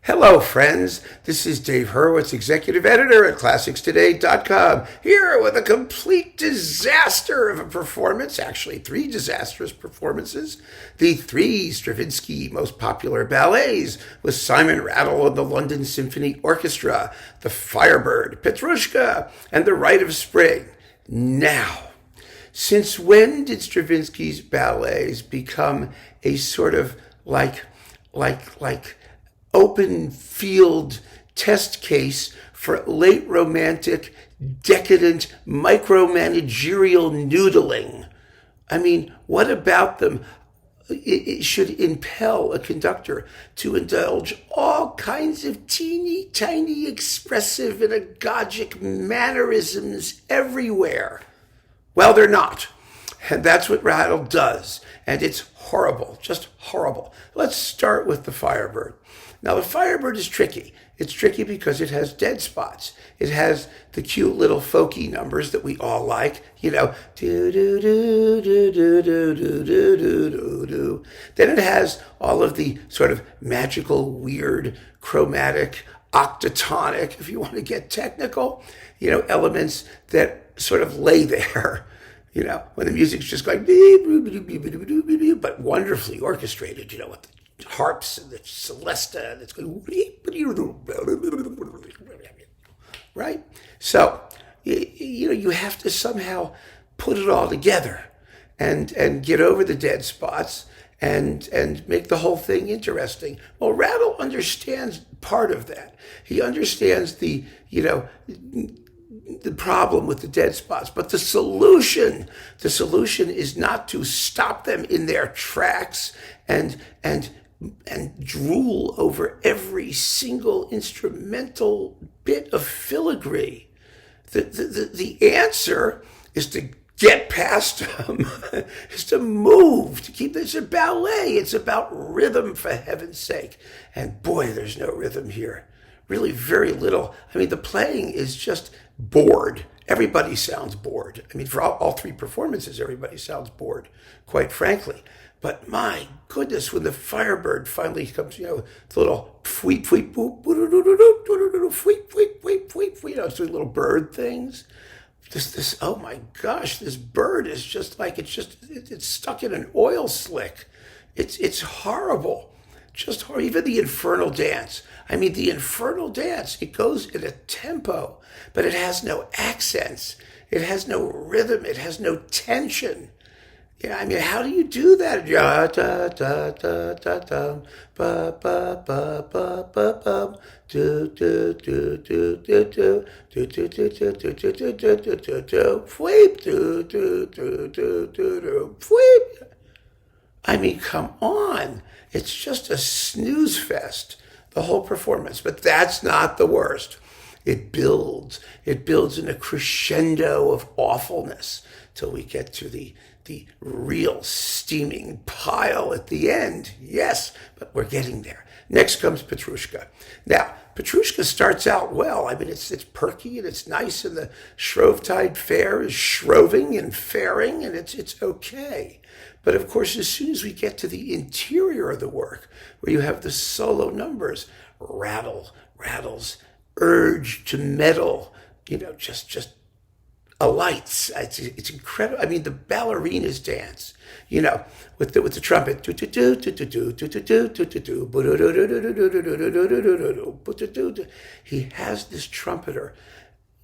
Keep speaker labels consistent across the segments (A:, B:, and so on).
A: Hello, friends. This is Dave Hurwitz, executive editor at ClassicsToday.com, here with a complete disaster of a performance, actually 3 disastrous performances. The 3 Stravinsky most popular ballets with Simon Rattle and the London Symphony Orchestra, the Firebird, Petrushka, and the Rite of Spring. Now, since when did Stravinsky's ballets become a sort of like open field test case for late romantic, decadent, micromanagerial noodling? I mean, what about them? It should impel a conductor to indulge all kinds of teeny tiny expressive and agogic mannerisms everywhere. Well, they're not. And that's what Rattle does. And it's horrible, just horrible. Let's start with the Firebird. Now, the Firebird is tricky. It's tricky because it has dead spots. It has the cute little folky numbers that we all like, do do do do do do do do do do. Then it has all of the sort of magical, weird, chromatic, octatonic, if you want to get technical, elements that sort of lay there. When the music's just going, but wonderfully orchestrated, with the harps and the celesta, and it's going, right? So, you have to somehow put it all together and get over the dead spots and make the whole thing interesting. Well, Rattle understands part of that. He understands the problem with the dead spots, but the solution is not to stop them in their tracks and drool over every single instrumental bit of filigree. The answer is to get past them, is to move, to keep it's a ballet. It's about rhythm, for heaven's sake. And boy, there's no rhythm here. Really very little. I mean, the playing is just bored. Everybody sounds bored. I mean, for all 3 performances, everybody sounds bored, quite frankly. But my goodness, when the Firebird finally comes, the little fweep, fweep, boop, fweep, fweep, fweep, fweep, it's doing little bird things. This, oh my gosh, this bird is just like, it's stuck in an oil slick. It's horrible. Just horrible. Even the Infernal Dance. I mean, the Infernal Dance, it goes in a tempo, but it has no accents. It has no rhythm. It has no tension. Yeah, I mean, how do you do that? Da da da da da da ba ba ba ba ba ba do do do do do do do do do do do do do do do do do fweep do do do do do do fweep. I mean, come on. It's just a snooze fest, the whole performance. But that's not the worst. It builds in a crescendo of awfulness till we get to the real steaming pile at the end. Yes, but we're getting there. Next comes Petrushka. Now, Petrushka starts out well. I mean, it's perky and it's nice, and the Shrovetide fair is shroving and faring, and it's okay. But of course, as soon as we get to the interior of the work, where you have the solo numbers, Rattle's urge to meddle, just alights. It's incredible. I mean, the ballerina's dance, with the trumpet. He has this trumpeter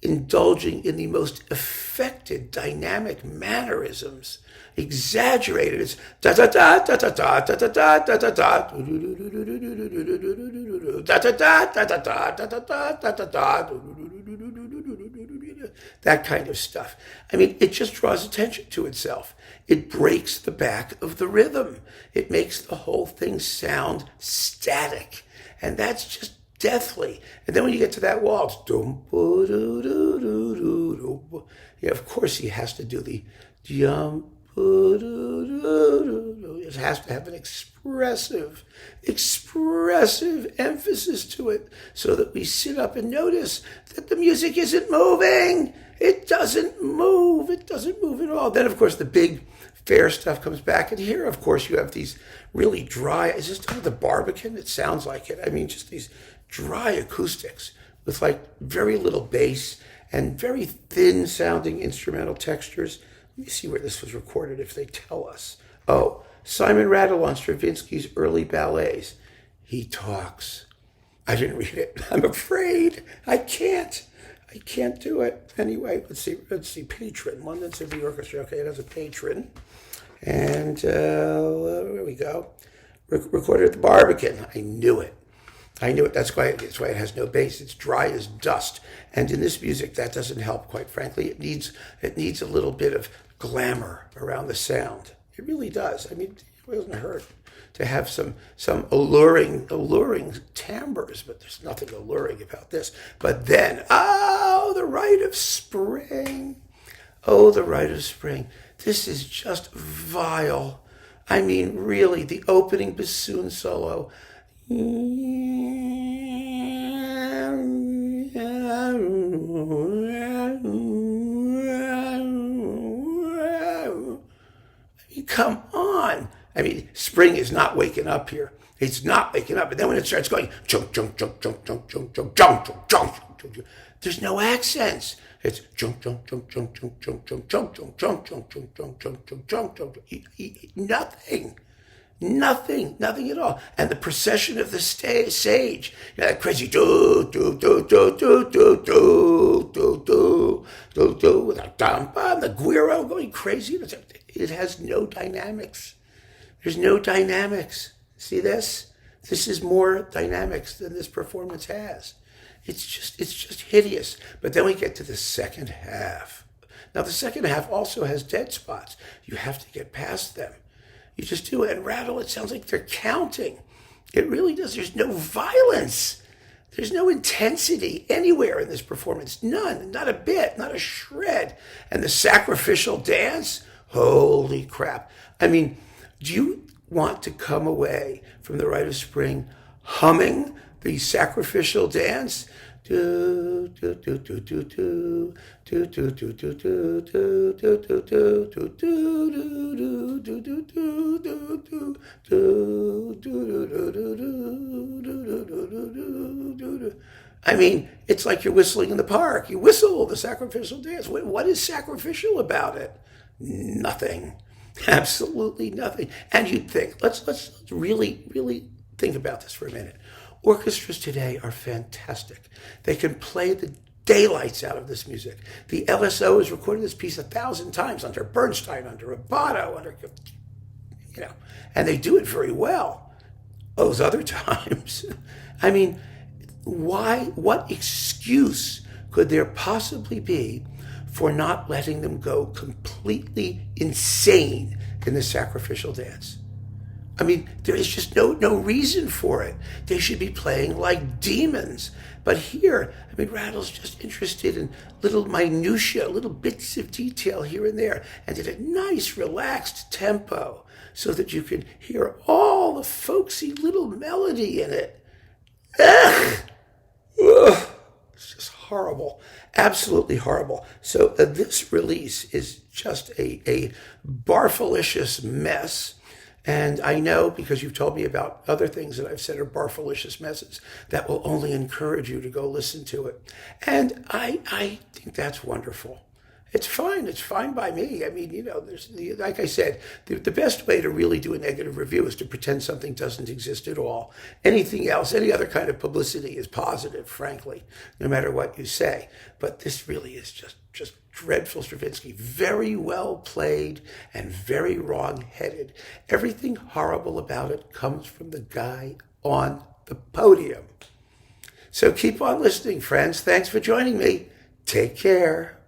A: indulging in the most affected, dynamic mannerisms, exaggerated. It's da da da da da da da da da da da da da da da da da da, that kind of stuff. I mean, it just draws attention to itself. It breaks the back of the rhythm. It makes the whole thing sound static, and that's just deathly. And then when you get to that waltz, of course he has to do the jump. It has to have an expressive emphasis to it, so that we sit up and notice that the music isn't moving. It doesn't move. It doesn't move at all. Then, of course, the big fair stuff comes back. And here, of course, you have these really dry, is this done with the Barbican? It sounds like it. I mean, just these dry acoustics with like very little bass and very thin sounding instrumental textures. Let me see where this was recorded if they tell us. Oh, Simon Rattle on Stravinsky's early ballets. He talks. I didn't read it. I'm afraid. I can't do it. Anyway, let's see. Patron, London Symphony Orchestra. Okay, it has a patron. And there we go. Recorded at the Barbican. I knew it. That's why it has no bass. It's dry as dust. And in this music, that doesn't help, quite frankly. It needs a little bit of glamour around the sound. It really does. I mean, it doesn't hurt to have some alluring timbres, but there's nothing alluring about this. But then, the Rite of Spring. Oh, the Rite of Spring. This is just vile. I mean, really, the opening bassoon solo. Come on. I mean, spring is not waking up here. It's not waking up. And then when it starts going, chunk, chunk, chunk, chunk, chunk, chunk, chunk, chunk, chunk, chunk, chunk, there's no accents. It's chunk, chunk, chunk, chunk, chunk, chunk, chunk, chunk, chunk, chunk, chunk, chunk, chunk, chunk, chunk, chunk, nothing at all. And the procession of the sage, that crazy do do do do do do do do do do do with a dum bum, the guiro going crazy. It has no dynamics. There's no dynamics. See this? This is more dynamics than this performance has. It's just hideous. But then we get to the second half. Now the second half also has dead spots. You have to get past them. You just do it. And Rattle, it sounds like they're counting. It really does. There's no violence. There's no intensity anywhere in this performance. None. Not a bit. Not a shred. And the sacrificial dance, holy crap. I mean, do you want to come away from the Rite of Spring humming the sacrificial dance? Do do do do do do do do do do do do do do do do do. I mean, it's like you're whistling in the park. You whistle the sacrificial dance. What is sacrificial about it? Nothing. Absolutely nothing. And you'd think, let's really think about this for a minute. Orchestras today are fantastic. They can play the daylights out of this music. The LSO has recorded this piece 1,000 times under Bernstein, under Rubato, and they do it very well. Those other times, I mean, what excuse could there possibly be for not letting them go completely insane in the sacrificial dance? I mean, there is just no reason for it. They should be playing like demons. But here, I mean, Rattle's just interested in little minutiae, little bits of detail here and there, and at a nice, relaxed tempo so that you can hear all the folksy little melody in it. Ugh! Ugh! It's just horrible. Absolutely horrible. So this release is just a barfalicious mess. And I know, because you've told me about other things that I've said are barfalicious messes, that will only encourage you to go listen to it. And I think that's wonderful. It's fine. It's fine by me. I mean, like I said, the best way to really do a negative review is to pretend something doesn't exist at all. Anything else, any other kind of publicity is positive, frankly, no matter what you say. But this really is just dreadful Stravinsky. Very well played and very wrong-headed. Everything horrible about it comes from the guy on the podium. So keep on listening, friends. Thanks for joining me. Take care.